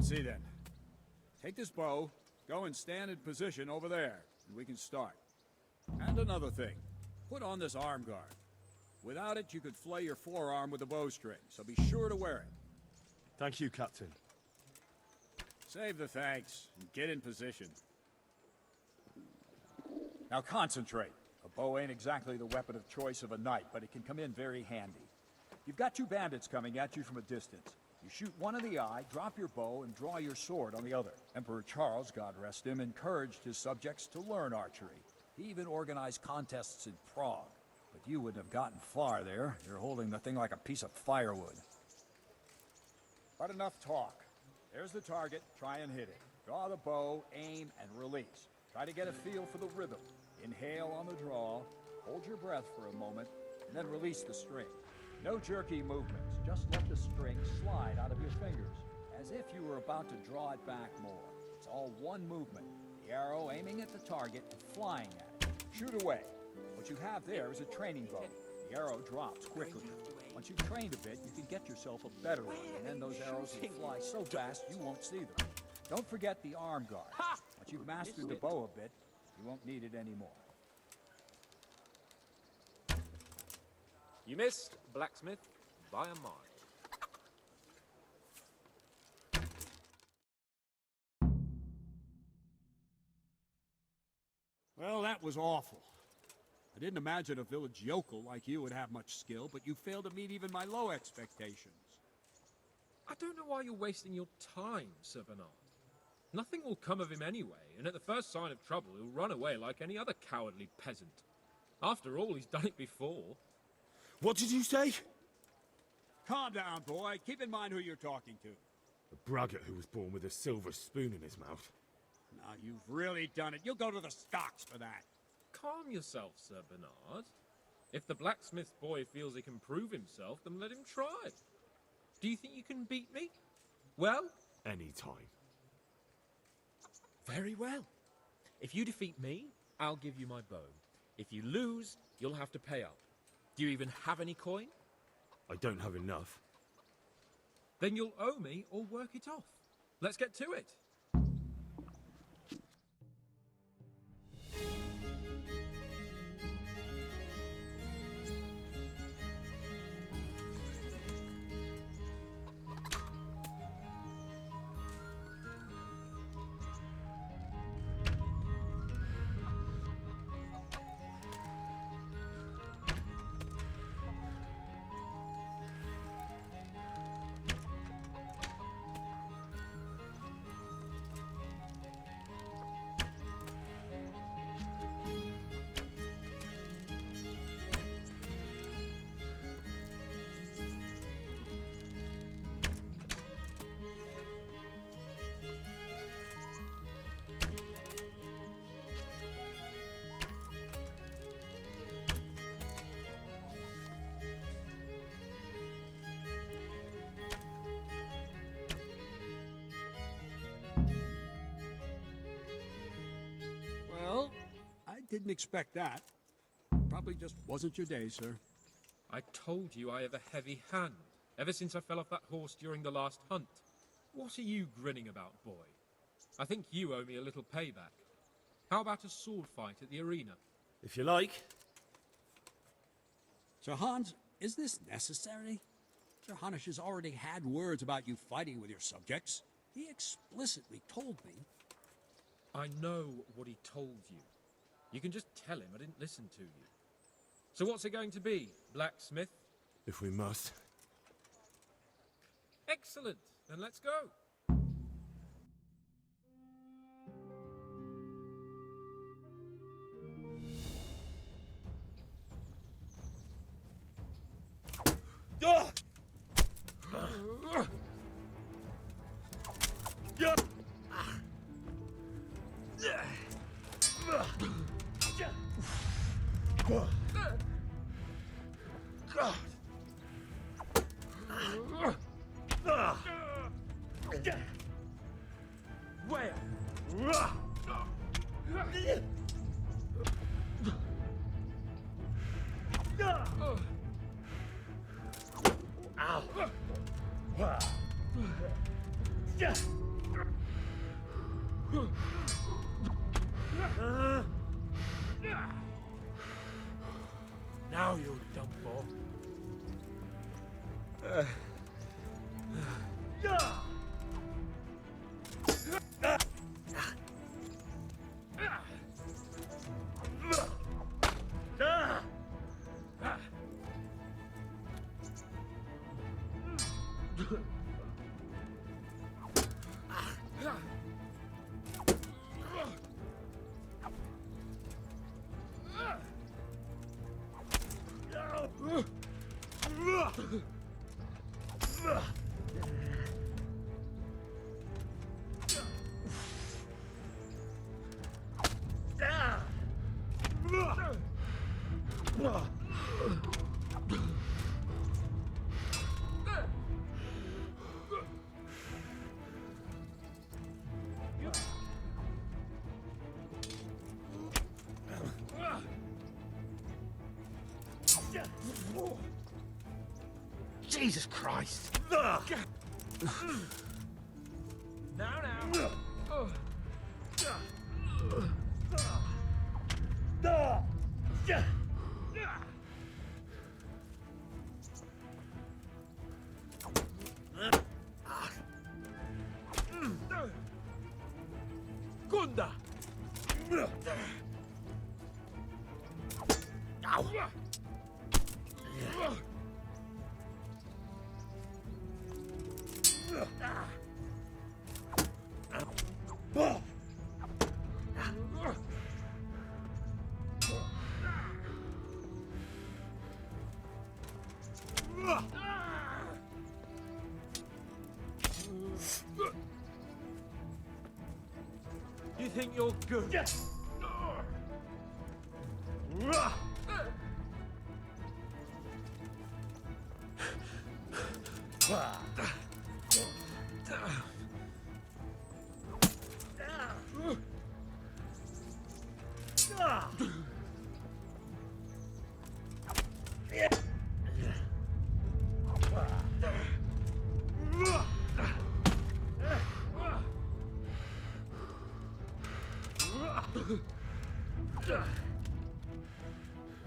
see then. Take this bow, go and stand in position over there, and we can start. And another thing, put on this arm guard. Without it, you could flay your forearm with a bowstring, so be sure to wear it. Thank you, Captain. Save the thanks, and get in position. Now concentrate. A bow ain't exactly the weapon of choice of a knight, but it can come in very handy. You've got two bandits coming at you from a distance. You shoot one in the eye, drop your bow, and draw your sword on the other. Emperor Charles, God rest him, encouraged his subjects to learn archery. He even organized contests in Prague. But you wouldn't have gotten far there. You're holding the thing like a piece of firewood. But enough talk. There's the target. Try and hit it. Draw the bow, aim, and release. Try to get a feel for the rhythm. Inhale on the draw, hold your breath for a moment, and then release the string. No jerky movements. Just let the string slide out of your fingers, as if you were about to draw it back more. It's all one movement. The arrow aiming at the target and flying at it. Shoot away. What you have there is a training bow. The arrow drops quickly. Once you've trained a bit, you can get yourself a better one, and then those arrows will fly so fast you won't see them. Don't forget the arm guard. Once you've mastered the bow a bit, you won't need it anymore. You missed, blacksmith, by a mile. Well, that was awful. I didn't imagine a village yokel like you would have much skill, but you failed to meet even my low expectations. I don't know why you're wasting your time, Sir Bernard. Nothing will come of him anyway, and at the first sign of trouble, he'll run away like any other cowardly peasant. After all, he's done it before. What did you say? Calm down, boy. Keep in mind who you're talking to. A braggart who was born with a silver spoon in his mouth. Now, you've really done it. You'll go to the stocks for that. Calm yourself, Sir Bernard. If the blacksmith boy feels he can prove himself, then let him try. Do you think you can beat me? Well? Any time. Very well. If you defeat me, I'll give you my bow. If you lose, you'll have to pay up. Do you even have any coin? I don't have enough. Then you'll owe me or work it off. Let's get to it. Didn't expect that. Probably just wasn't your day, sir. I told you I have a heavy hand, ever since I fell off that horse during the last hunt. What are you grinning about, boy? I think you owe me a little payback. How about a sword fight at the arena? If you like. Sir Hans, is this necessary? Sir Hanush has already had words about you fighting with your subjects. He explicitly told me. I know what he told you. You can just tell him I didn't listen to you. So what's it going to be, blacksmith? If we must. Excellent. Then let's go. Where? Ow! Now, you dumb ball. Jesus Christ! Now, now. Gunda! You think you're good?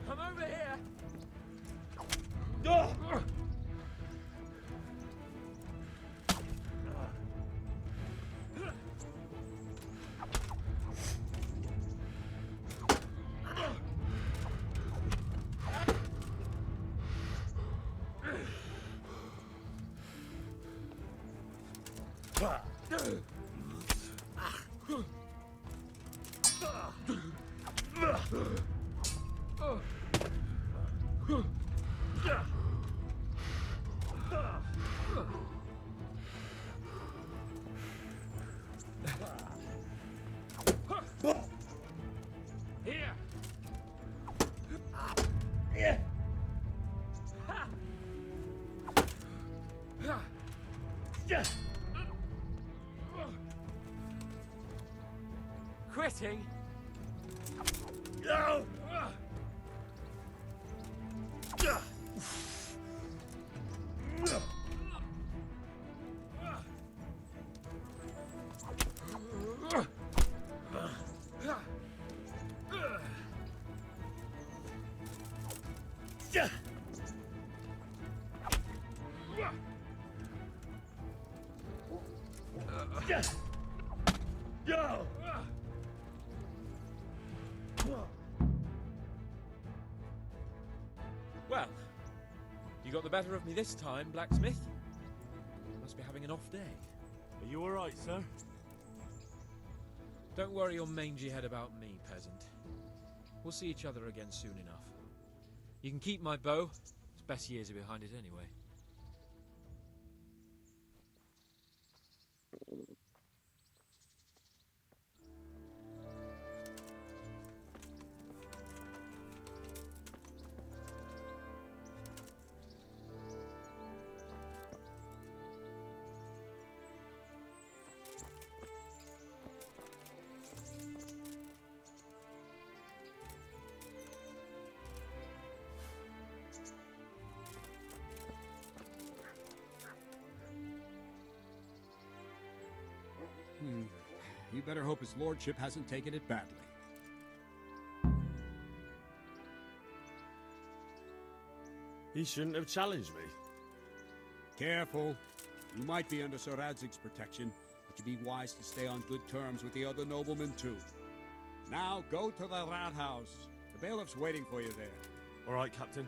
Come over here. Here. Quitting? No! Go! Well, you got the better of me this time, blacksmith. Must be having an off day. Are you alright, sir? Don't worry your mangy head about me, peasant. We'll see each other again soon enough. You can keep my bow. Its best years are behind it anyway. we better hope his lordship hasn't taken it badly. He shouldn't have challenged me. Careful. You might be under Sir Radzig's protection, but you'd be wise to stay on good terms with the other noblemen too. Now go to the rat house. The bailiff's waiting for you there. All right, Captain.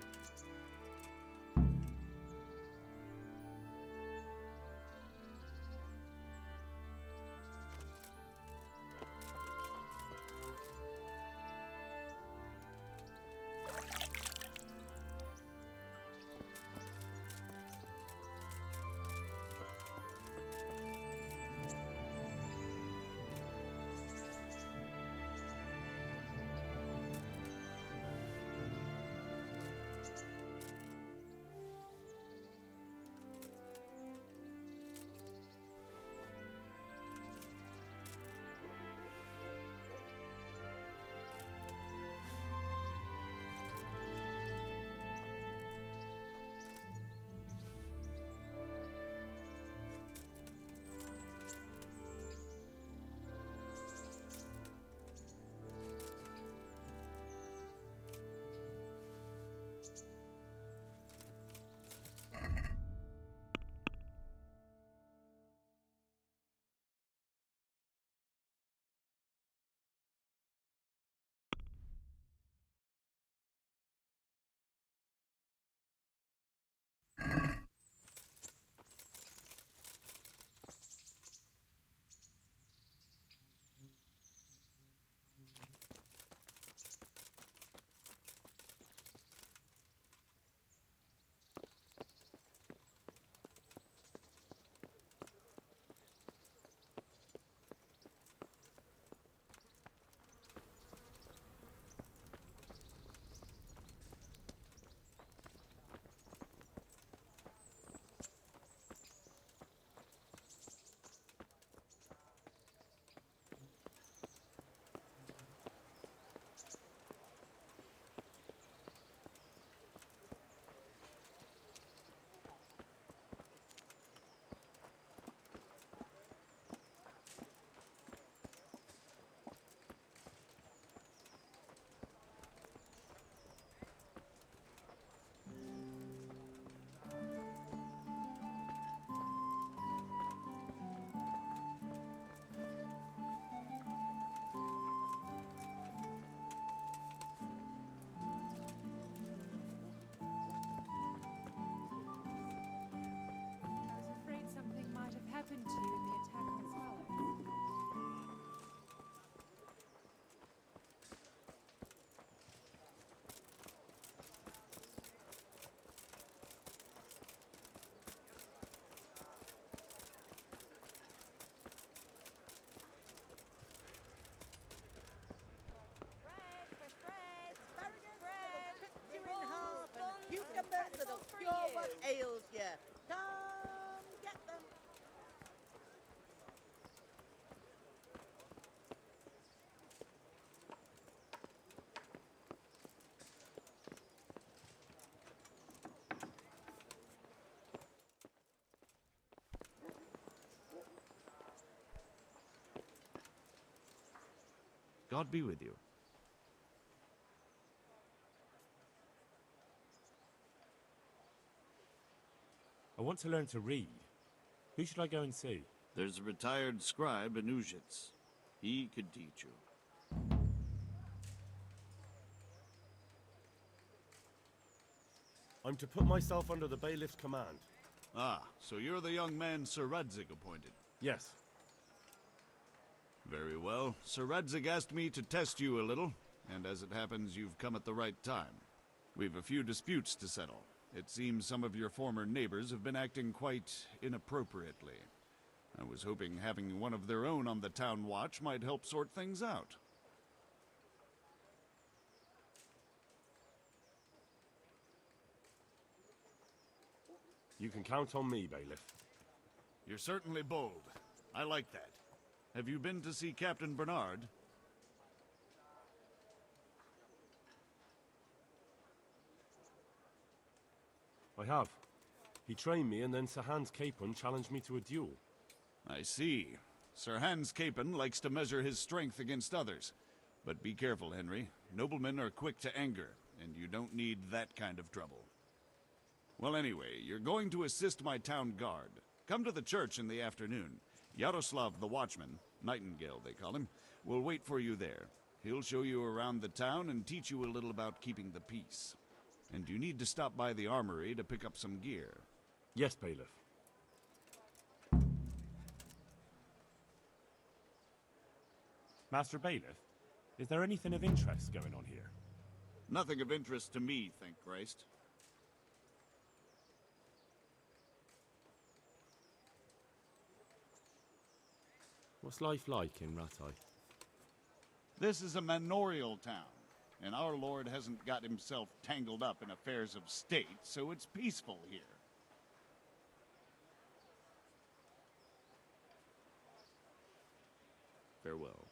Happened to you in the attack on his palace. Cucumbers that'll cure what ails you. Come get them. God be with you. I want to learn to read. Who should I go and see? There's a retired scribe in Uzhitz. He could teach you. I'm to put myself under the bailiff's command. Ah, so you're the young man Sir Radzig appointed. Yes. Very well. Sir Radzig asked me to test you a little, and as it happens, you've come at the right time. We've a few disputes to settle. It seems some of your former neighbors have been acting quite inappropriately. I was hoping having one of their own on the town watch might help sort things out. You can count on me, bailiff. You're certainly bold. I like that. Have you been to see Captain Bernard? I have. He trained me, and then Sir Hans CAPON challenged me to a duel. I see. Sir Hans Capon likes to measure his strength against others. But be careful, Henry. Noblemen are quick to anger, and you don't need that kind of trouble. Well, anyway, you're going to assist my town guard. Come to the church in the afternoon. Yaroslav the Watchman, Nightingale they call him, will wait for you there. He'll show you around the town and teach you a little about keeping the peace. And you need to stop by the armory to pick up some gear. Yes, Bailiff. Master Bailiff, is there anything of interest going on here? Nothing of interest to me, thank Christ. What's life like in Ratai? This is a manorial town, and our lord hasn't got himself tangled up in affairs of state, so it's peaceful here. Farewell.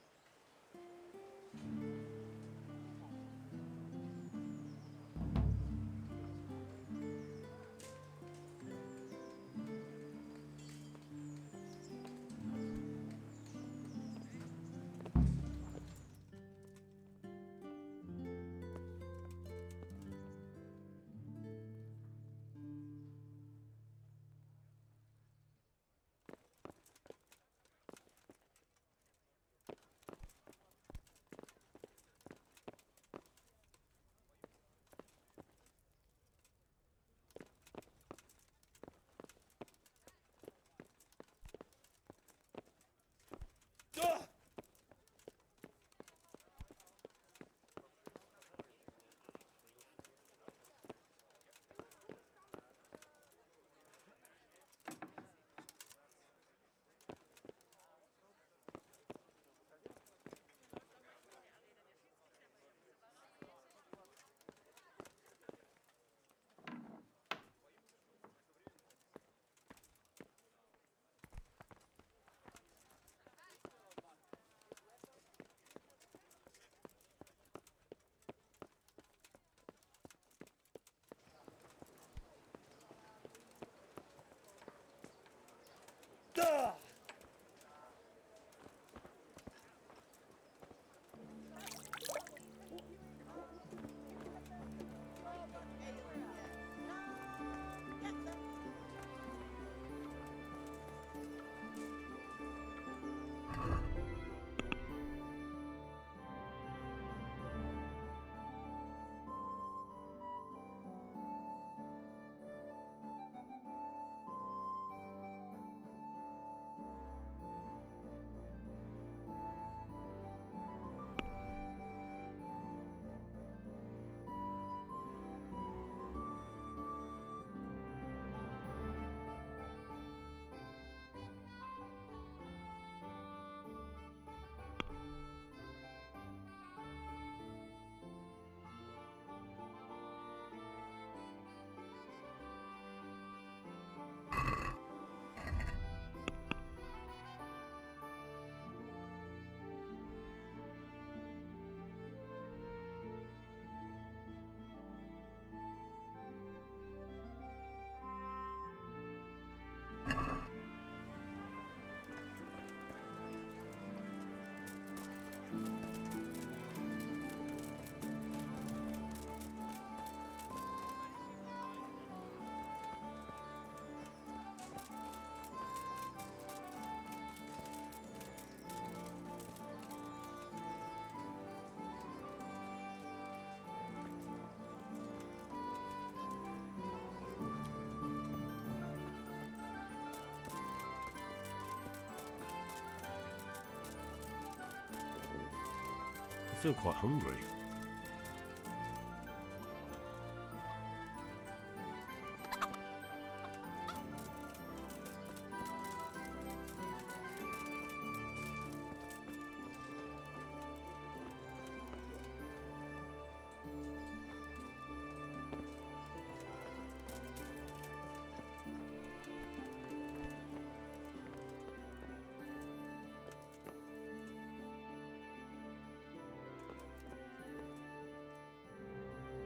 I feel quite hungry.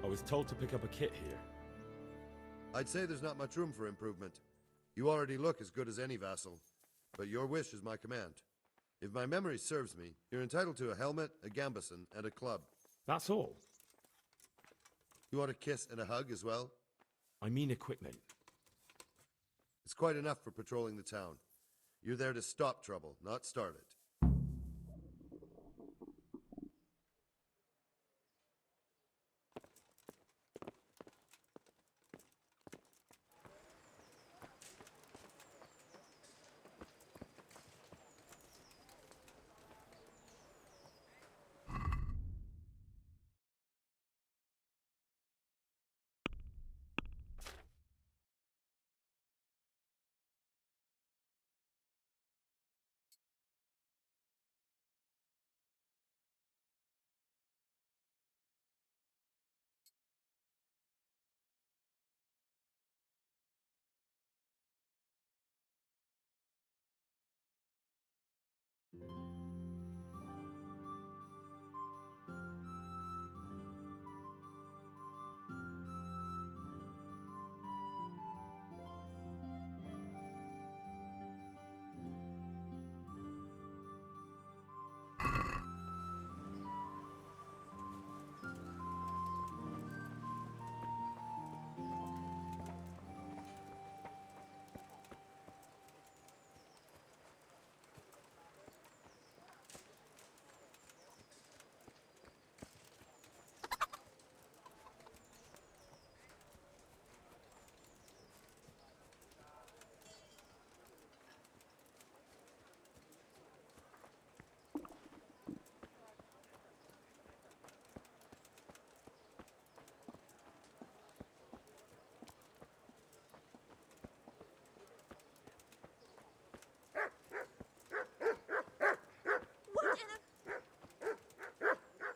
I was told to pick up a kit here. I'd say there's not much room for improvement. You already look as good as any vassal, but your wish is my command. If my memory serves me, you're entitled to a helmet, a gambeson, and a club. That's all. You want a kiss and a hug as well? I mean equipment. It's quite enough for patrolling the town. You're there to stop trouble, not start it.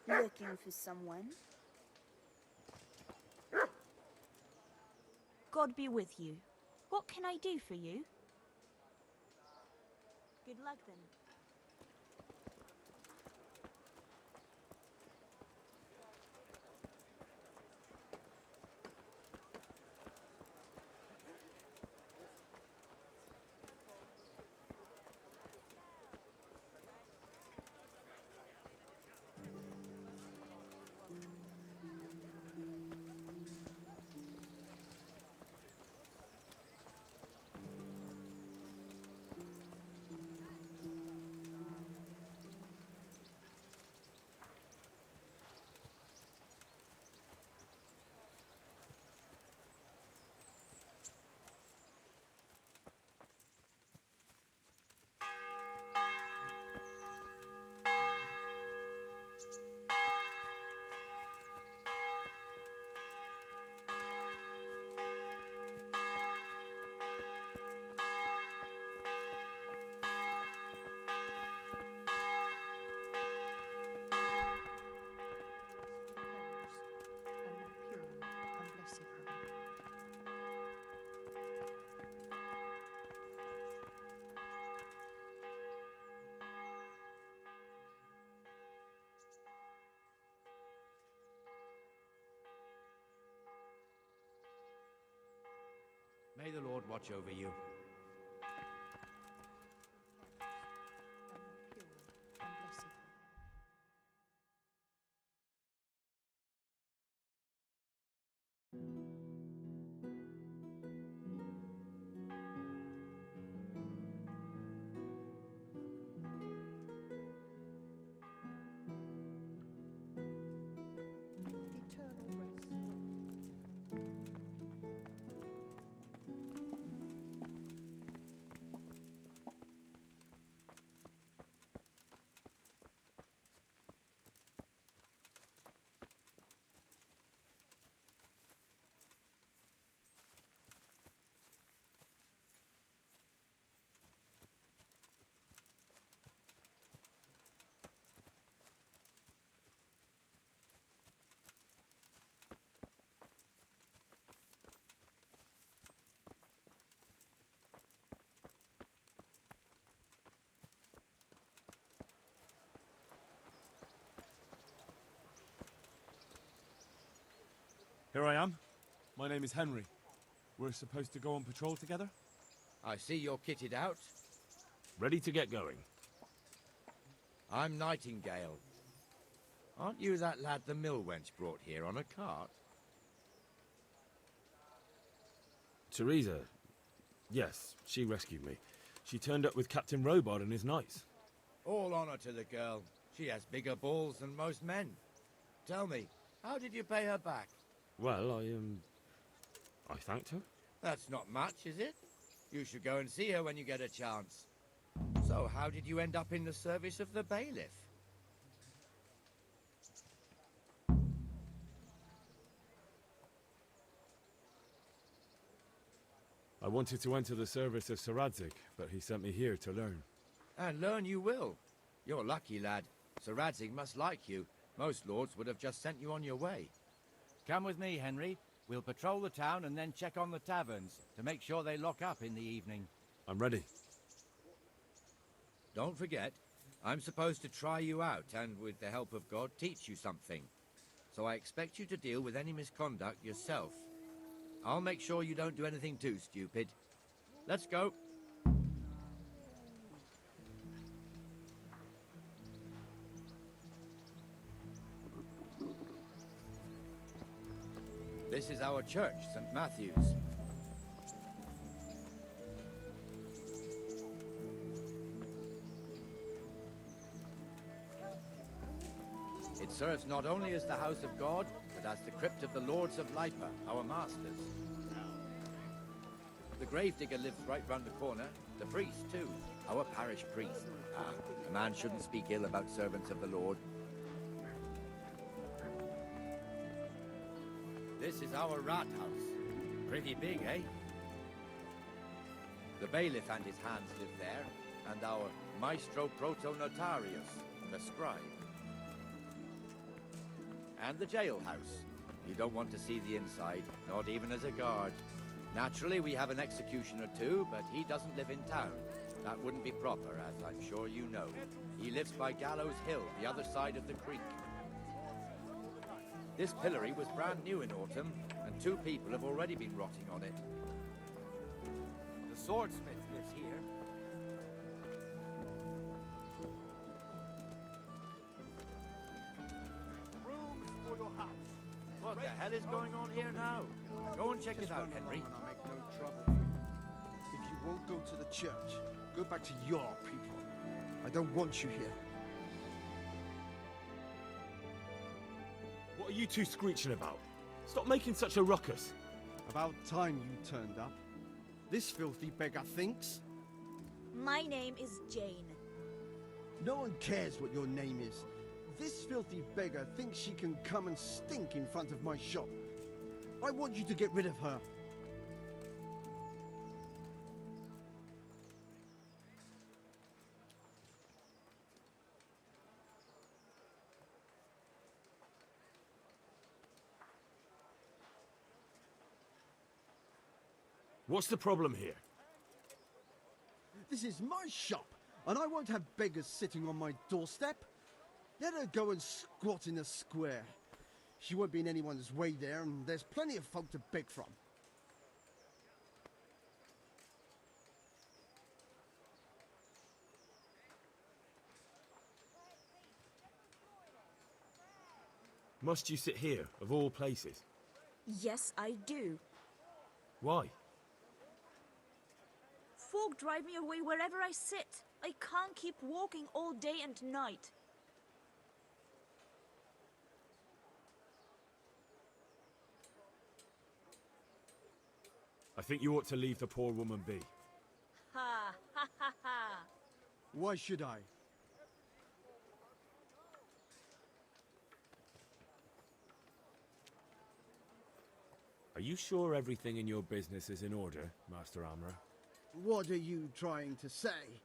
Looking for someone? God be with you. What can I do for you? Good luck then. May the Lord watch over you. Here I am. My name is Henry. We're supposed to go on patrol together? I see you're kitted out. Ready to get going. I'm Nightingale. Aren't you that lad the mill wench brought here on a cart? Teresa. Yes, she rescued me. She turned up with Captain Robard and his knights. All honor to the girl. She has bigger balls than most men. Tell me, how did you pay her back? Well, I thanked her. That's not much, is it? You should go and see her when you get a chance. So, how did you end up in the service of the bailiff? I wanted to enter the service of Sir Radzig, but he sent me here to learn. And learn you will. You're lucky, lad. Sir Radzig must like you. Most lords would have just sent you on your way. Come with me, Henry. We'll patrol the town and then check on the taverns to make sure they lock up in the evening. I'm ready. Don't forget, I'm supposed to try you out and, with the help of God, teach you something. So I expect you to deal with any misconduct yourself. I'll make sure you don't do anything too stupid. Let's go. This is our church, St. Matthew's. It serves not only as the house of God, but as the crypt of the Lords of Lipa, our masters. The gravedigger lives right round the corner. The priest, too. Our parish priest. A man shouldn't speak ill about servants of the Lord. This is our rat house. Pretty big, eh? The bailiff and his hands live there, and our maestro protonotarius, the scribe. And the jailhouse. You don't want to see the inside, not even as a guard. Naturally, we have an executioner too, but he doesn't live in town. That wouldn't be proper, as I'm sure you know. He lives by Gallows Hill, the other side of the creek. This pillory was brand new in autumn, and 2 people have already been rotting on it. The swordsmith lives here. What the hell is going on here now? Go and check it out, Henry. I make no trouble for you. If you won't go to the church, go back to your people. I don't want you here. What are you two screeching about? Stop making such a ruckus. About time you turned up. This filthy beggar thinks. My name is Jane. No one cares what your name is. This filthy beggar thinks she can come and stink in front of my shop. I want you to get rid of her. What's the problem here? This is my shop, and I won't have beggars sitting on my doorstep. Let her go and squat in a square. She won't be in anyone's way there, and there's plenty of folk to beg from. Must you sit here, of all places? Yes, I do. Why? Folk drive me away wherever I sit. I can't keep walking all day and night. I think you ought to leave the poor woman be. Ha, ha, ha, ha. Why should I? Are you sure everything in your business is in order, Master Armourer? What are you trying to say?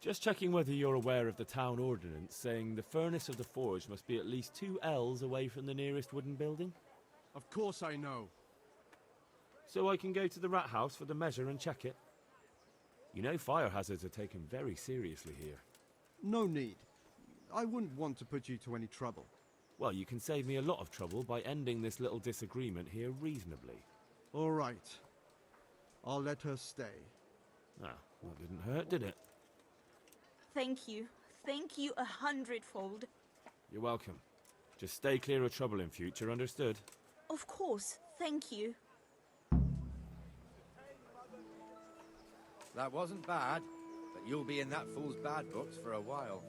Just checking whether you're aware of the town ordinance saying the furnace of the forge must be at least 2 ells away from the nearest wooden building? Of course I know. So I can go to the rat house for the measure and check it? You know fire hazards are taken very seriously here. No need. I wouldn't want to put you to any trouble. Well, you can save me a lot of trouble by ending this little disagreement here reasonably. All right. I'll let her stay. Ah, that didn't hurt, did it? Thank you. Thank you 100-fold. You're welcome. Just stay clear of trouble in future, understood? Of course, thank you. That wasn't bad, but you'll be in that fool's bad books for a while.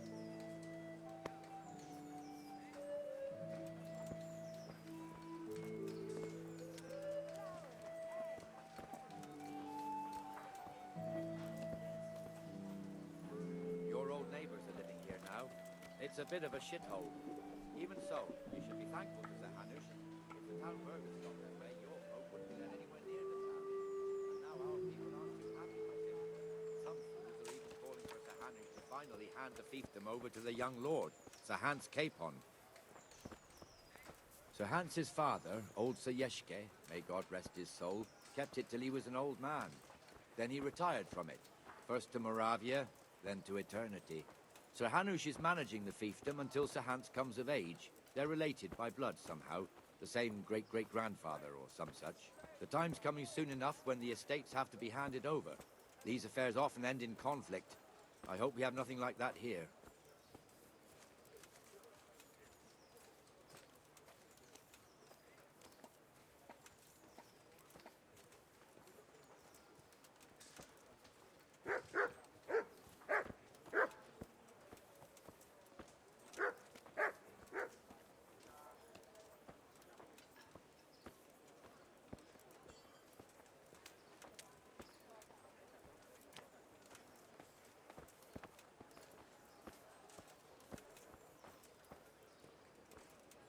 Your old neighbors are living here now. It's a bit of a shithole. Even so, you should be thankful to Sir Hanush. If the town burghers got their way, your folk wouldn't be let anywhere near the town. And now our people aren't too happy with him. Some fools are even calling for Sir Hanush to finally hand the fiefdom over to the young lord, Sir Hans CAPON. Sir Hans's father, old Sir Yeshke, may God rest his soul, kept it till he was an old man. Then he retired from it, first to Moravia, then to eternity. Sir Hanush is managing the fiefdom until Sir Hans comes of age. They're related by blood somehow, the same great-great-grandfather or some such. The time's coming soon enough when the estates have to be handed over. These affairs often end in conflict. I hope we have nothing like that here.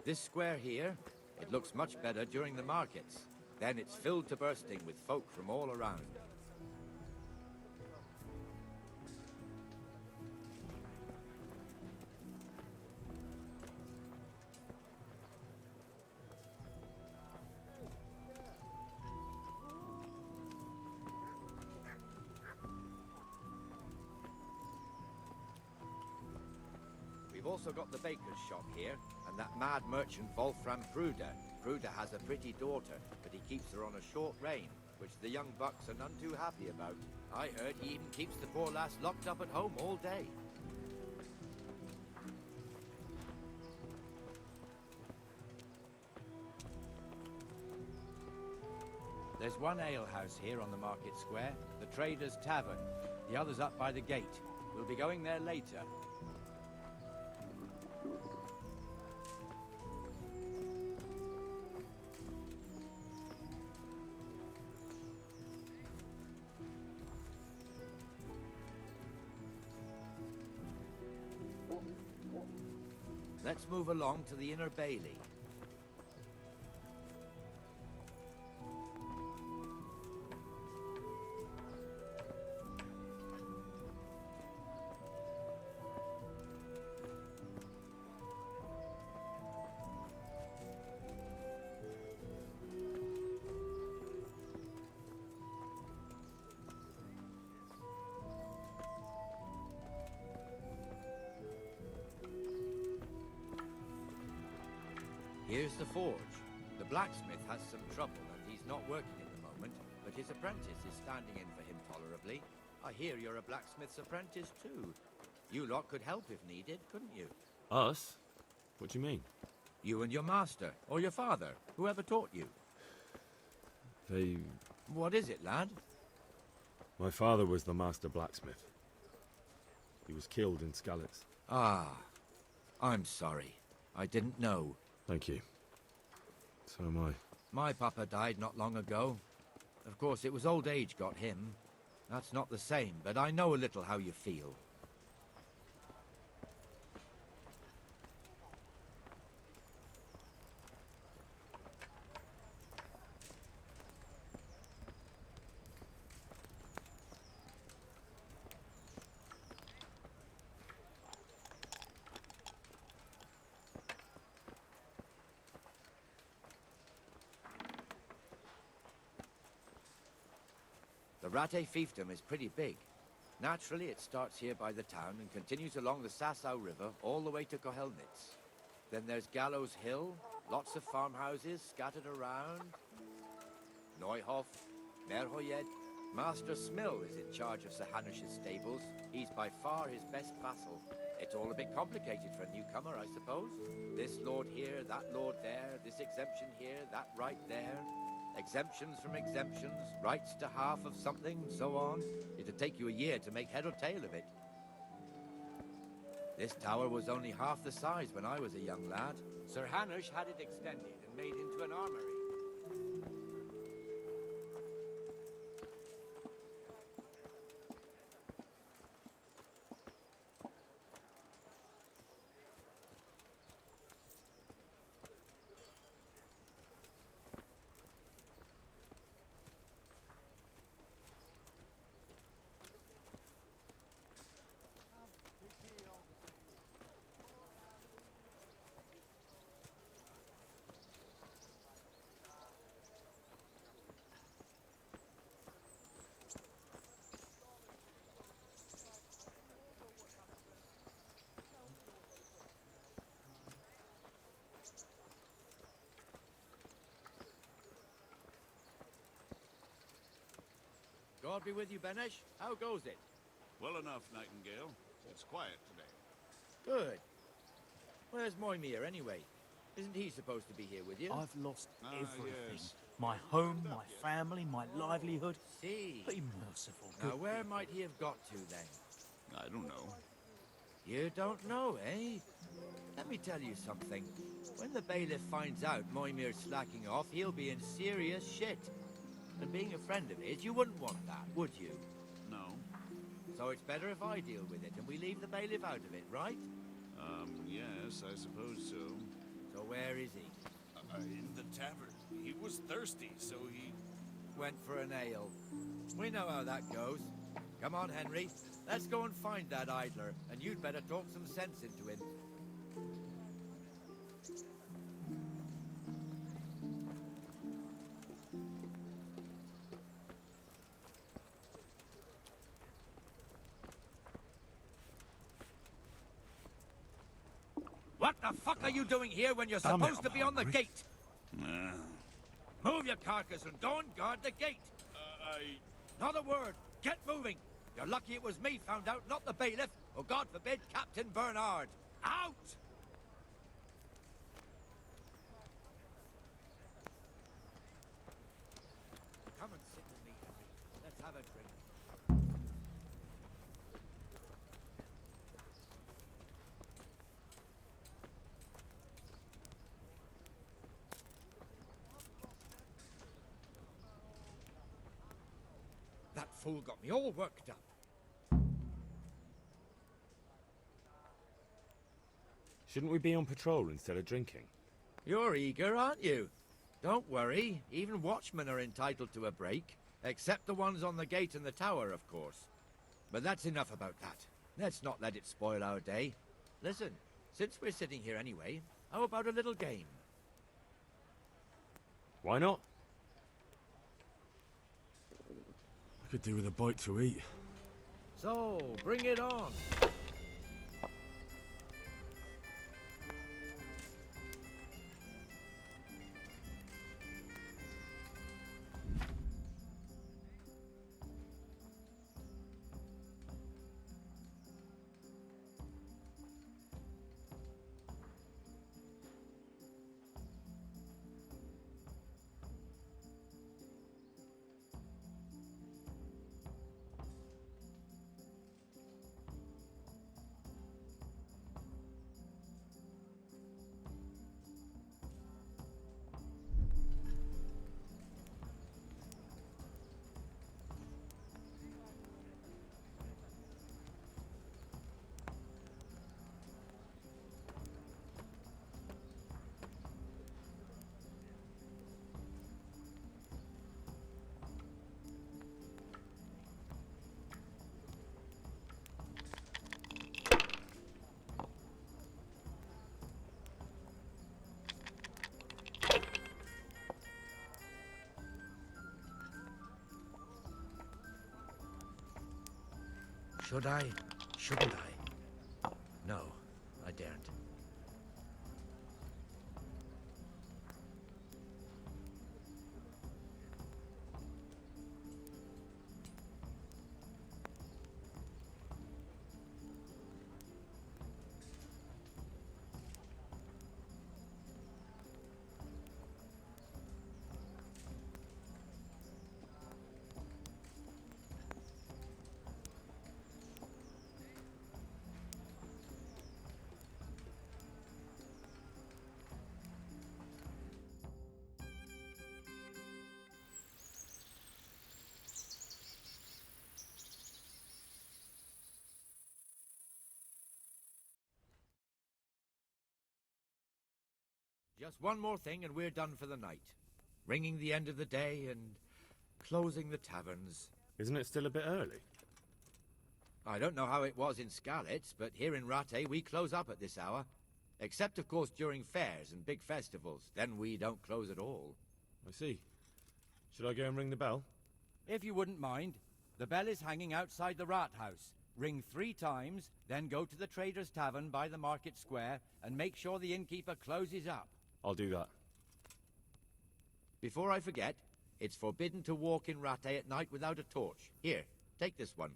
This square here, it looks much better during the markets. Then it's filled to bursting with folk from all around. We've also got the baker's shop here, and that mad merchant Wolfram Pruder. Pruder has a pretty daughter, but he keeps her on a short rein, which the young bucks are none too happy about. I heard he even keeps the poor lass locked up at home all day. There's one alehouse here on the market square, the Trader's Tavern. The other's up by the gate. We'll be going there later. Let's move along to the Inner Bailey. Here's the forge. The blacksmith has some trouble and he's not working at the moment, but his apprentice is standing in for him tolerably. I hear you're a blacksmith's apprentice too. You lot could help if needed, couldn't you? Us? What do you mean? You and your master, or your father, whoever taught you. They... What is it, lad? My father was the master blacksmith. He was killed in Skalitz. Ah, I'm sorry. I didn't know. Thank you. So am I. My papa died not long ago. Of course, it was old age got him. That's not the same, but I know a little how you feel. The Ratte fiefdom is pretty big. Naturally, it starts here by the town and continues along the Sasau River all the way to Kohelnitz. Then there's Gallows Hill, lots of farmhouses scattered around. Neuhof, Merhoyed. Master Smill is in charge of Sir Hanush's stables. He's by far his best vassal. It's all a bit complicated for a newcomer, I suppose. This lord here, that lord there, this exemption here, that right there. Exemptions from exemptions, rights to half of something, so on. It'd take you a year to make head or tail of it. This tower was only half the size when I was a young lad. Sir Hanush had it extended and made into an armory. God be with you, Benesh. How goes it? Well enough, Nightingale. It's quiet today. Good. Where's Moimir, anyway? Isn't he supposed to be here with you? I've lost everything. Yes. My home, my family, my livelihood. See. Be merciful. Now, good where people. might he have got to, then? I don't know. You don't know, eh? Let me tell you something. When the bailiff finds out Moimir's slacking off, he'll be in serious shit. And being a friend of his, you wouldn't want that, would you? No. So it's better if I deal with it and we leave the bailiff out of it, right? Yes, I suppose so. So where is he? In the tavern. He was thirsty, so he... Went for an ale. We know how that goes. Come on, Henry. Let's go and find that idler, and you'd better talk some sense into him. What the fuck are you doing here when you're Damn it, supposed to I'm be on the hungry. gate? Move your carcass and go and guard the gate. Not a word. Get moving. You're lucky it was me found out, not the bailiff, or God forbid, Captain Bernard. Out! Come and sit with me, Henry. Let's have a drink. That fool got me all worked up. Shouldn't we be on patrol instead of drinking? You're eager, aren't you? Don't worry, even watchmen are entitled to a break. Except the ones on the gate and the tower, of course. But that's enough about that. Let's not let it spoil our day. Listen, since we're sitting here anyway, how about a little game? Why not? I could do with a bite to eat. So, bring it on. Should I? Shouldn't I? No, I daren't. Just one more thing and we're done for the night. Ringing the end of the day and closing the taverns. Isn't it still a bit early? I don't know how it was in Skalitz, but here in Rattay we close up at this hour. Except, of course, during fairs and big festivals. Then we don't close at all. I see. Should I go and ring the bell? If you wouldn't mind, the bell is hanging outside the rat house. Ring 3 times, then go to the Trader's Tavern by the market square and make sure the innkeeper closes up. I'll do that. Before I forget, it's forbidden to walk in Rattay at night without a torch. Here, take this one.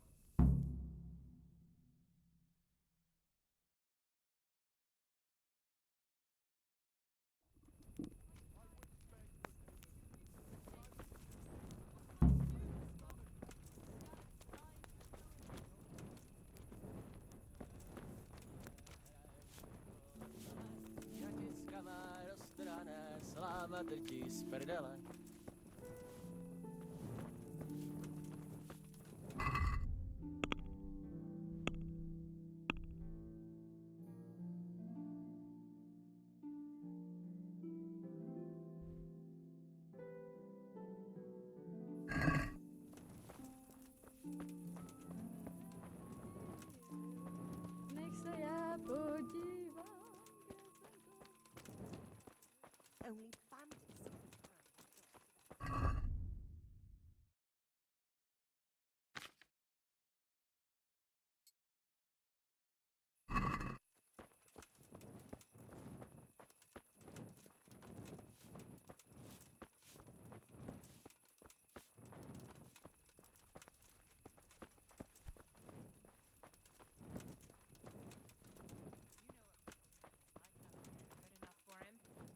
Only bandits.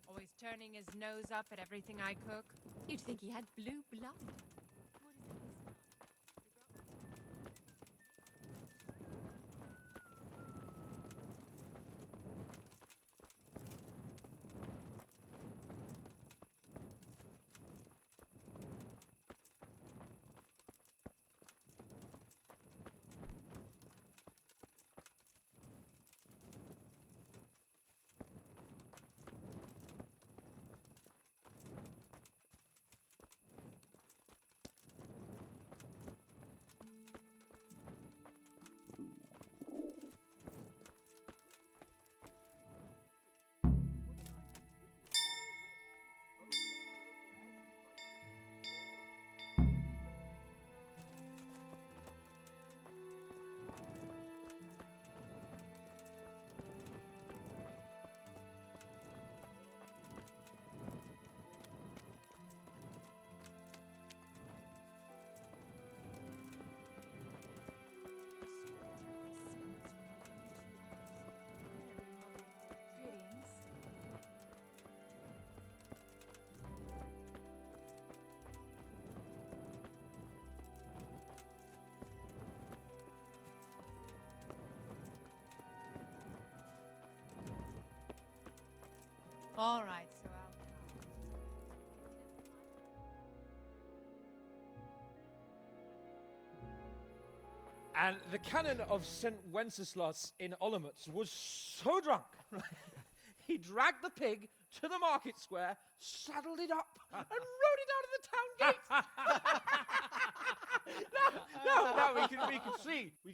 Always turning his nose up at everything I cook. You'd think he had blue blood. All right, so And the canon of St. Wenceslas in Olomouc was so drunk, he dragged the pig to the market square, saddled it up, and rode it out of the town gate. No, we can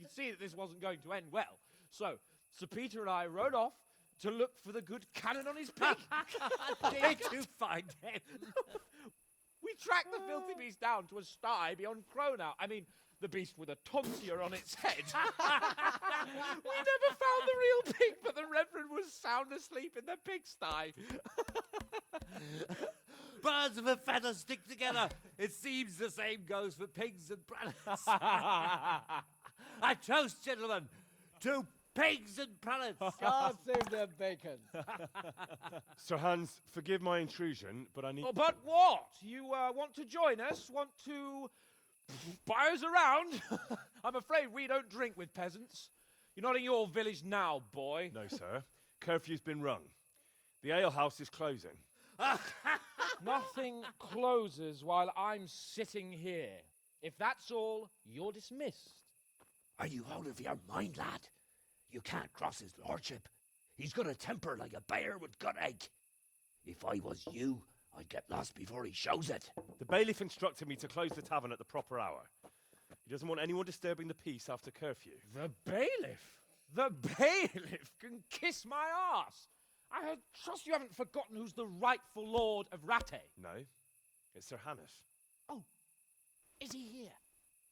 see that this wasn't going to end well. So, Sir Peter and I rode off to look for the good canon on his pig. Did you find him? We tracked the filthy beast down to a sty beyond Cronau. I mean, the beast with a tonsure on its head. We never found the real pig, but the Reverend was sound asleep in the pigsty. Birds of a feather stick together. It seems the same goes for pigs and prelates. I toast, gentlemen, to pigs and prelates. God save their bacon. Sir Hans, forgive my intrusion, but I need... Oh, but what? You want to join us? Want to buy us around? I'm afraid we don't drink with peasants. You're not in your village now, boy. No, sir. Curfew's been rung. The alehouse is closing. Nothing closes while I'm sitting here. If that's all, you're dismissed. Are you out of your mind, lad? You can't cross his lordship. He's got a temper like a bear with gut ache. If I was you, I'd get lost before he shows it. The bailiff instructed me to close the tavern at the proper hour. He doesn't want anyone disturbing the peace after curfew. The bailiff? The bailiff can kiss my arse! I trust you haven't forgotten who's the rightful lord of Rattay. No, it's Sir Hannes. Oh, is he here?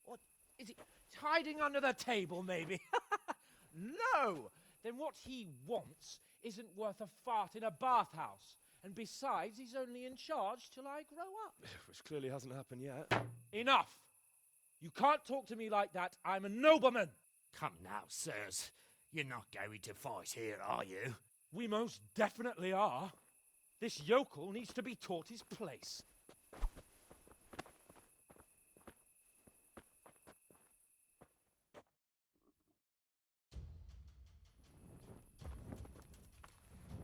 What, is he hiding under the table, maybe? No! Then what he wants isn't worth a fart in a bathhouse. And besides, he's only in charge till I grow up. Which clearly hasn't happened yet. Enough! You can't talk to me like that. I'm a nobleman. Come now, sirs. You're not going to fight here, are you? We most definitely are. This yokel needs to be taught his place.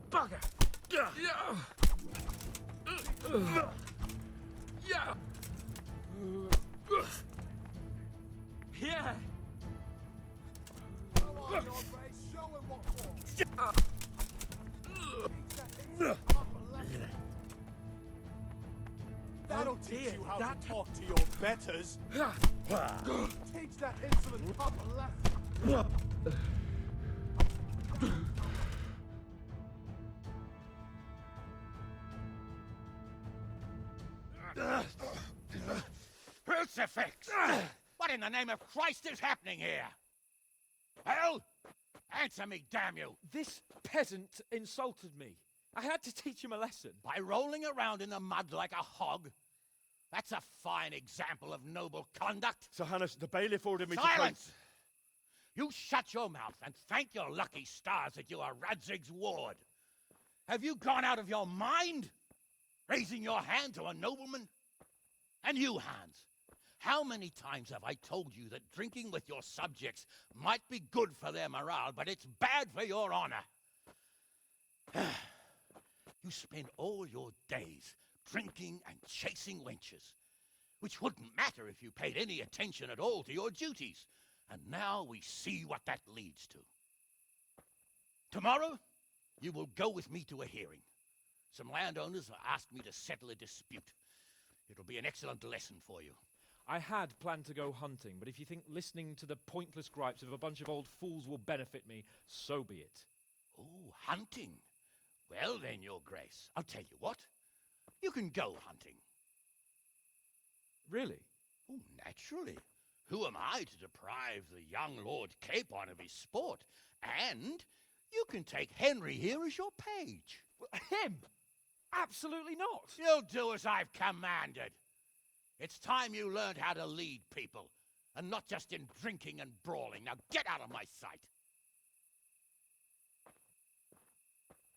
Bugger! Yeah! Yeah! That'll teach you how to talk to your betters. Teach that insolent pup a lesson. Crucifix! What in the name of Christ is happening here? Well, answer me, damn you! This peasant insulted me. I had to teach him a lesson. By rolling around in the mud like a hog? That's a fine example of noble conduct. Sir Hannes, the bailiff ordered me Silence! You shut your mouth and thank your lucky stars that you are Radzig's ward. Have you gone out of your mind? Raising your hand to a nobleman? And you, Hans, how many times have I told you that drinking with your subjects might be good for their morale, but it's bad for your honor? You spend all your days drinking and chasing wenches, which wouldn't matter if you paid any attention at all to your duties. And now we see what that leads to. Tomorrow, you will go with me to a hearing. Some landowners have asked me to settle a dispute. It'll be an excellent lesson for you. I had planned to go hunting, but if you think listening to the pointless gripes of a bunch of old fools will benefit me, so be it. Oh, hunting. Well then, Your Grace, I'll tell you what. You can go hunting. Really? Oh, naturally. Who am I to deprive the young Lord Capon of his sport? And you can take Henry here as your page. Him? Absolutely not. You'll do as I've commanded. It's time you learned how to lead people, and not just in drinking and brawling. Now get out of my sight.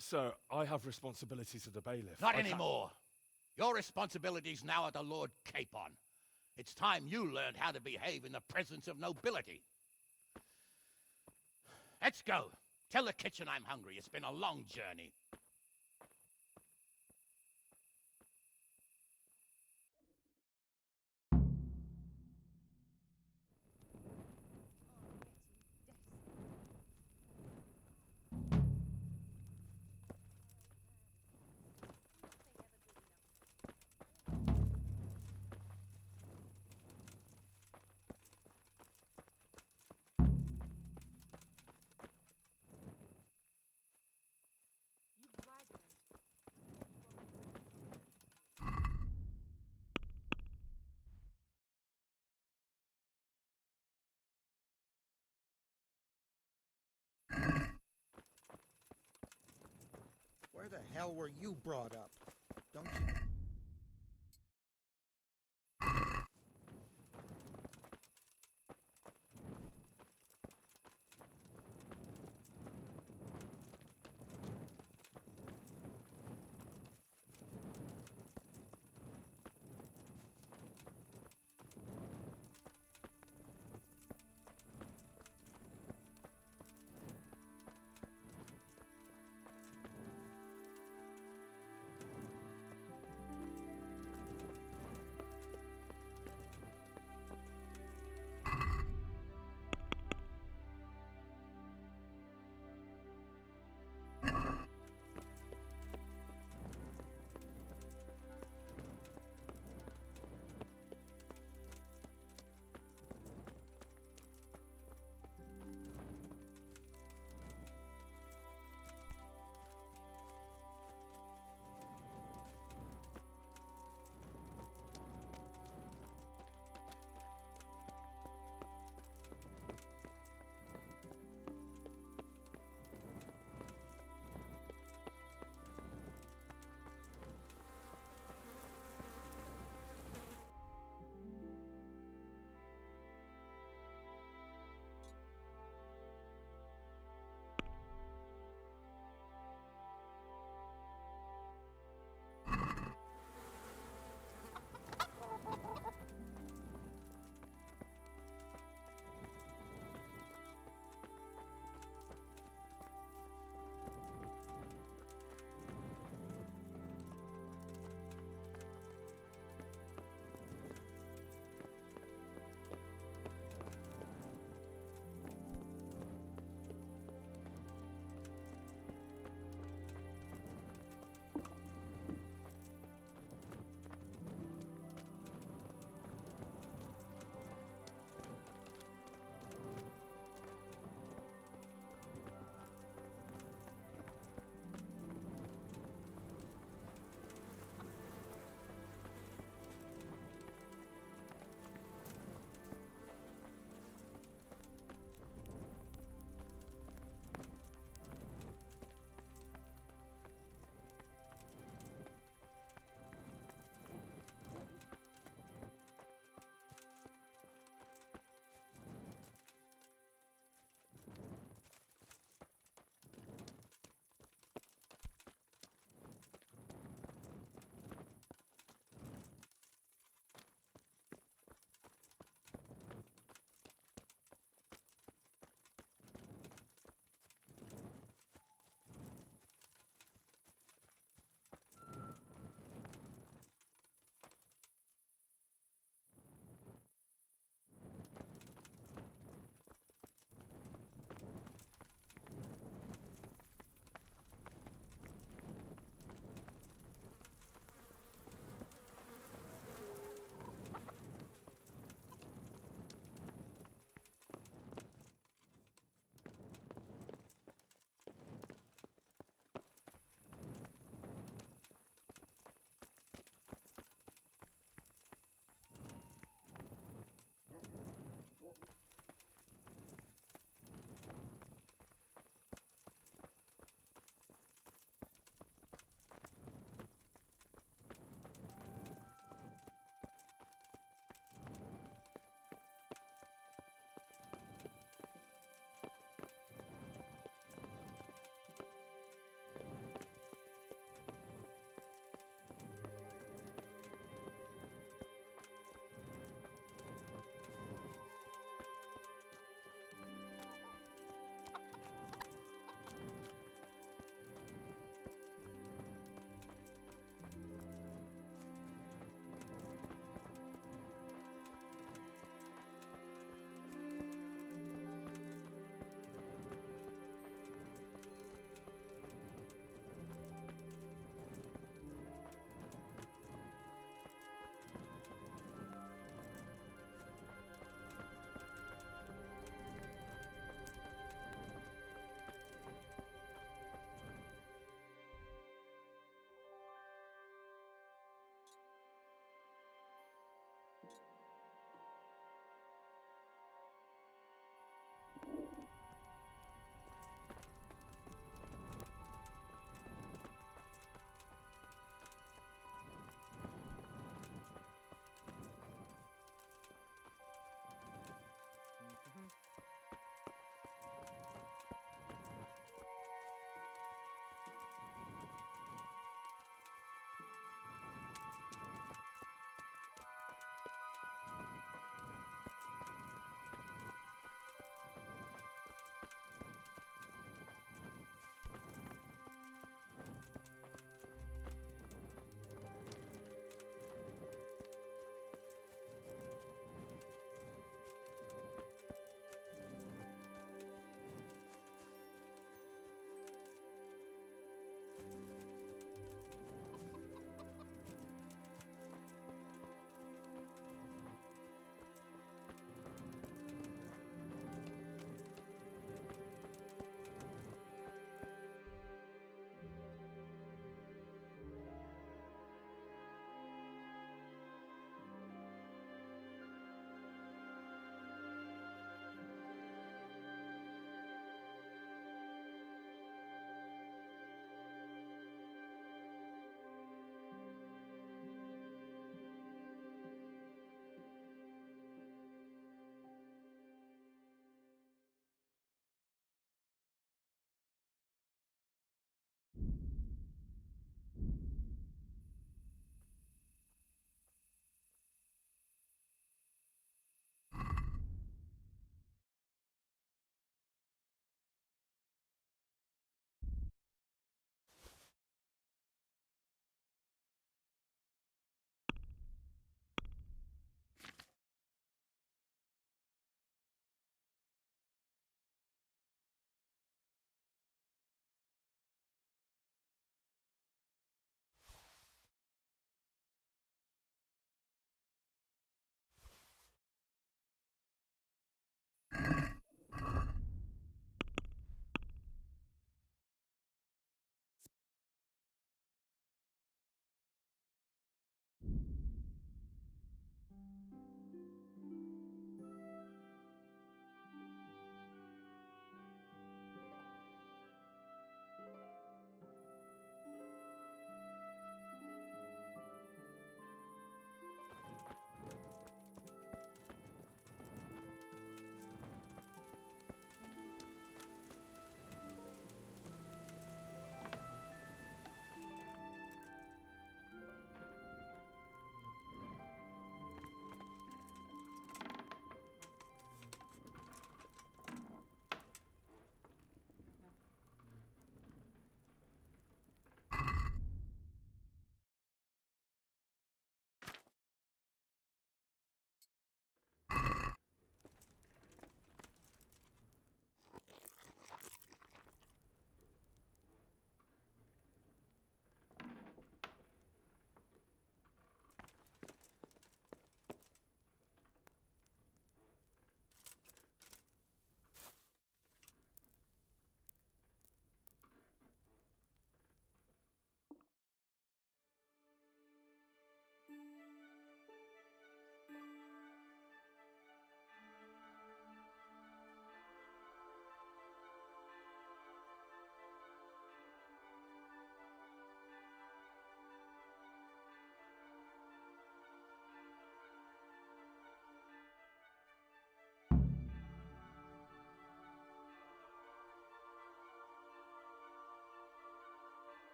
Sir, I have responsibilities of the bailiff. Not anymore. Your responsibilities now are the Lord Capon. It's time you learned how to behave in the presence of nobility. Let's go. Tell the kitchen I'm hungry. It's been a long journey. Where the hell were you brought up?